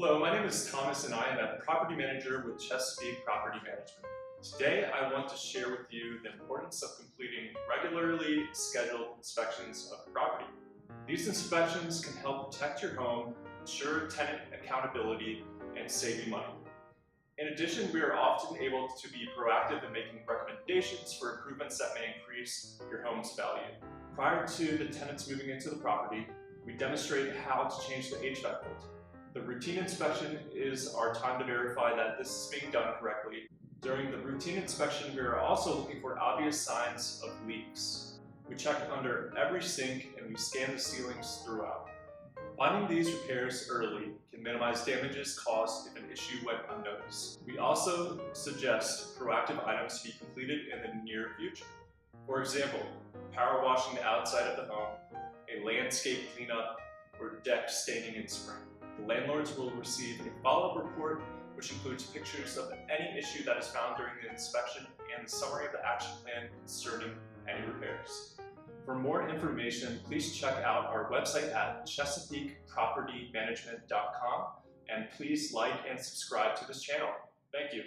Hello, my name is Thomas and I am a property manager with Chesapeake Property Management. Today I want to share with you the importance of completing regularly scheduled inspections of your property. These inspections can help protect your home, ensure tenant accountability, and save you money. In addition, we are often able to be proactive in making recommendations for improvements that may increase your home's value. Prior to the tenants moving into the property, we demonstrate how to change the HVAC filter. The routine inspection is our time to verify that this is being done correctly. During the routine inspection, we are also looking for obvious signs of leaks. We check under every sink and we scan the ceilings throughout. Finding these repairs early can minimize damages caused if an issue went unnoticed. We also suggest proactive items to be completed in the near future. For example, power washing the outside of the home, a landscape cleanup, or deck staining in spring. The landlords will receive a follow-up report which includes pictures of any issue that is found during the inspection and the summary of the action plan concerning any repairs. For more information, please check out our website at chesapeakepropertymanagement.com and please like and subscribe to this channel. Thank you.